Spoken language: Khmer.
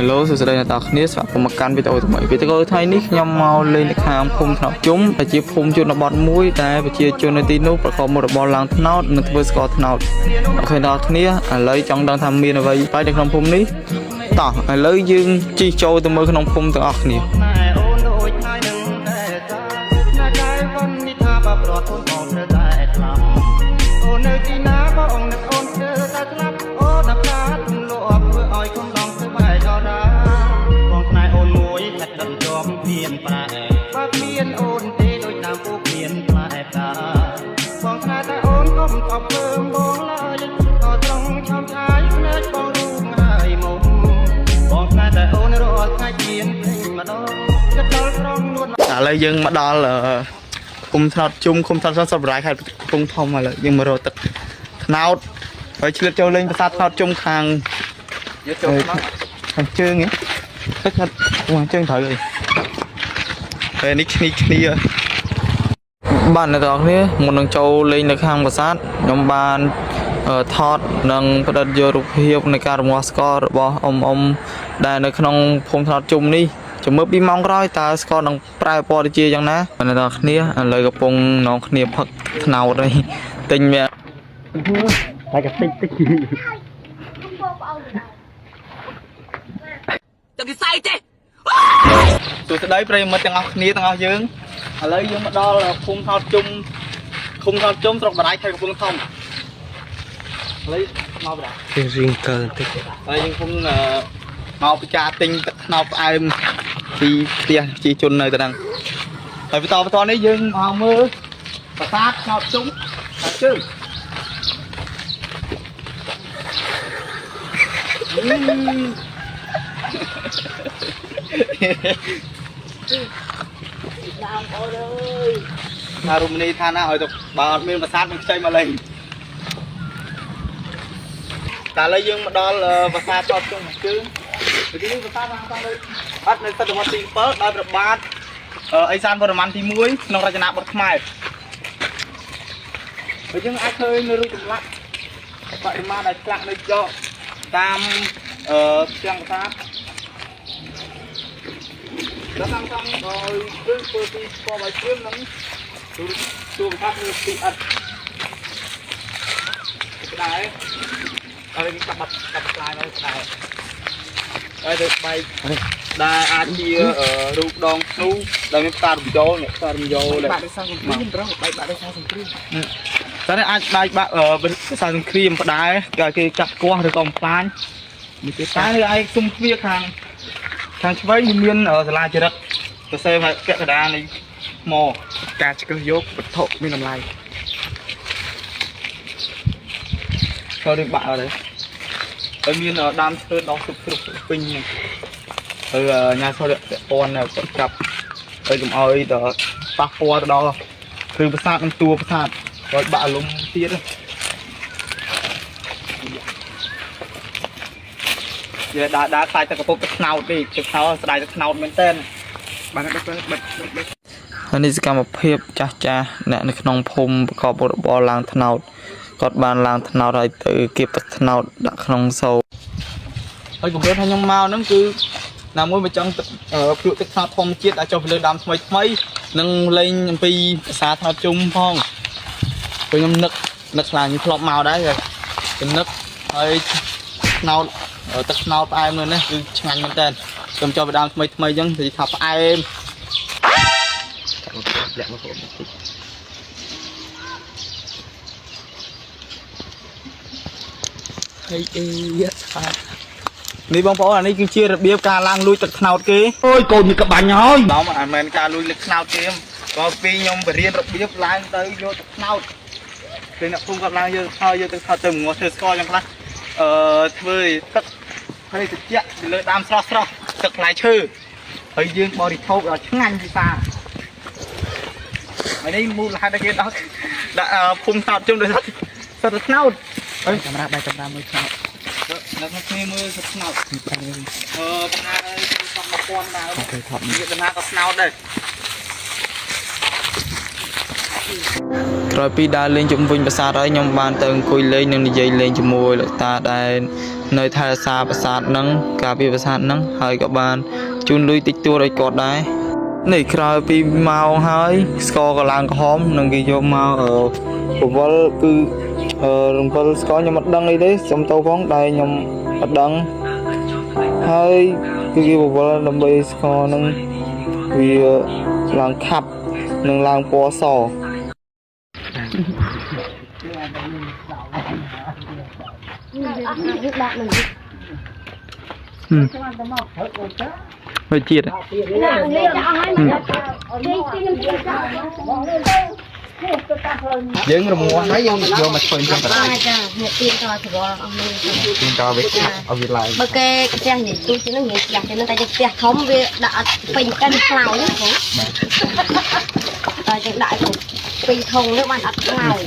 Hello សួស្តីអ្នកនរគ្នាស្វាគមន៍មកកាន់វីដេអូថ្មីថ្ងៃនេះខ្ញុំមកលេងនៅខាងភូមិថ្នោតជុំដែលជាភូមិជនបទមួយដែលប្រជាជននៅទីនោះប្រកបមុខរបរឡើងថ្នោតនិងធ្វើស្ករថ្នោតអូខេអ្នកនរគ្នាឥឡូវចង់ដឹងថាមានអ្វីបាយនៅក្នុងភូមិនេះតោះឥឡូវយើងជិះចូលទៅមើលក្នុងភូមិទាំងអស់គ្នាឥឡូវយើងមកដល់គុំថ្នោតជុំគុំថ្នោតសប្បាយខេត្តកំពង់ធំឥឡូវយើងមករកទឹកថ្នោតហើយឆ្លៀតចូលលេងប្រាសាទថ្នោតជុំខាងយកចូលខាងជើងហ៎ទឹកខាងជើងត្រូវអីពេលនេះគ្នាបាទអ្នកទាំងគ្នាមុននឹងចូលលេងនៅខាងប្រាសាទខ្ញុំបានថតនិងផ្តិតយករូបភាពនៃការរំងាស់ស្កររបស់អ៊ំដែលនៅក្នុងភូមិថ្នោតជុំនេះចាំមើល2ម៉ោងក្រោយតើស្ករនឹងប្រែពណ៌ទៅជាយ៉ាងណាអ្នកទាំងគ្នាឥឡូវកំពុងនងគ្នាផឹកថ្នោតហើយទិញវាតែកតិចទឹកពិស័យទេសួស្តីប្រិយមិត្តទាំងអស់គ្នាទាំងអស់យើងឥឡូវយើងមកដល់ភូមិថ្នោតជុំឃុំថ្នោតជុំស្រុកបរៃខេត្តកំពង់ធំឥឡូវមកបរៃរៀងកើបន្តិចហើយយើងឃុំមកពិចារទិញទឹកថ្នោតផ្អែមពីផ្ទះប្រជាជននៅទៅហ្នឹងហើយបន្តនេះយើងមកមើលប្រាសាទថ្នោតជុំខាងជើងដើមអូនអើយថារមណីយដ្ឋានណាឲ្យទៅបើអត់មានប្រាសាទមិនខ្ចីមកលេងតែឥឡូវយើងមកដល់ប្រាសាទថ្នោតជុំខាងជើងទីនេះប្រាសាទបានស្ថិតនៅអត់នៅសតវត្សទី7ដោយព្រះបាទអេសានវរ្ម័នទី1ក្នុងរចនាបថខ្មែរបើយើងអាចឃើញនៅរូបចម្លាក់បរិមាណដែលឆ្លាក់នៅចកតាមផ្ទាំងប្រាសាទដល់តាមដោយគឺធ្វើពីស្ករបាយគ្រឿងនិងទូប្រាសាទគឺពីអត់ក្តៅហើយកាប់ខ្លាយមកក្តៅហើយទៅបែកដែលអាចជារូបដងធ្នូដែលមានផ្សាររំយោលផ្សាររំយោលបាក់ដោយសារសង្គ្រាមប្រហែលបែកបាក់ដោយសារសង្គ្រាមតែនេះអាចបែកបាក់ដោយសារសង្គ្រាមបដែរគេចាប់គាស់ឬក៏បំផ្លាញនេះគេតែឯងគុំទ្វារខាងឆ្វេងមានសាលាចរិតសរសេរថាកក្កដានៃថ្មការឆ្កឹះយកវត្ថុមានតម្លៃចូលរៀបបាក់អត់ទេហើយមានដើមឈើដងគ្រប់ពេញហ្នឹងហើយញ៉ាំសូរពាន់គាត់ចាប់ហើយកុំឲ្យដល់ប៉ះពាល់ទៅដល់គឺប្រាសាទនឹងតួប្រាសាទឲ្យបាក់អលំទៀតវាដើរខ្លាយទៅកពុកទឹកថ្នោតទេទឹកថ្នោតស្ដាយទឹកថ្នោតមែនតើបានបិទហើយនេះសកម្មភាពចាស់អ្នកនៅក្នុងភូមិប្រកបរបរឡើងថ្នោតគាត់បានឡើងថ្នោតហើយទៅគៀបទឹកថ្នោតដាក់ក្នុងសោហើយគម្រោងថាខ្ញុំមកហ្នឹងគឺណាមួយមកចង់ទឹកភ្លក់ទឹកថ្នោតធម្មជាតិអាចចុះទៅលើដើមថ្មីនិងលេងអំពីភាសាថ្នោតជុំផងពេលខ្ញុំនឹកខ្លាំងខ្ញុំធ្លាប់មកដែរខ្ញុំនឹកហើយថ្នោតទឹកថ្នោតផ្អែមនៅនេះគឺឆ្ងាញ់មែនតើខ្ញុំចុះទៅដើមថ្មីអញ្ចឹងនិយាយថាផ្អែមលាក់មកបន្តិចហើយនេះបងប្អូនអានេះគឺជារបៀបការឡើងលួចទឹកថ្នោតគេអូយកូននេះក្បាញ់ហើយដល់មិនមែនការលួចទឹកថ្នោតទេក៏ពីខ្ញុំបរៀនរបៀបឡើងទៅយកទឹកថ្នោតពេលអ្នកភូមិគាត់ឡើងយកទឹកថ្នោតទៅងាស់ធ្វើស្ករយ៉ាងខ្លះធ្វើទឹកហើយត្រជាក់ទៅលើដើមស្រស់ទឹកផ្លែឈើហើយយើងបរិភោគដល់ឆ្ងាញ់ពិសាហើយនេះមូលហេតុដែលគេដាក់ភូមិថ្នោតជុំដោយសារសិតថ្នោតហើយកាមេរ៉ាបែកតាមមើលថ្នោតនៅក្នុងគ្នាមើលសិតថ្នោតប្រហែល1000ដែរគេថតវាដំណើរក៏ថ្នោតដែរ Rồi pi đa lên chung vinh và xa đấy nhóm ban tầng cùi lên nhưng dây lên cho mùi lực ta đây nơi thay xaประสาท nâng ការពីประสาท nâng ហើយក៏បានជូនលុយតិចតួចឲ្យគាត់ដែរនេះក្រោយពីម៉ោងហើយស្ករក៏ឡើងក្រហមនឹងគេយកមកពវល់គឺរំកិលស្ករខ្ញុំអត់ដឹងអីទេសុំតោផងដែលខ្ញុំអត់ដឹងហើយគឺគេពវល់ដើម្បីស្ករនឹងវាឡើងខាប់នឹងឡើងពណ៌សhơi chiết dương rồi mua thấy vô mà phơi trong cái tiền to với ở Việt lại ok cái gì tôi chỉ nó nhiều chặt cho nên ta chỉ không việc đã phình cân nào nhất cũng rồi đại cũng phình không nước bạn ắt nào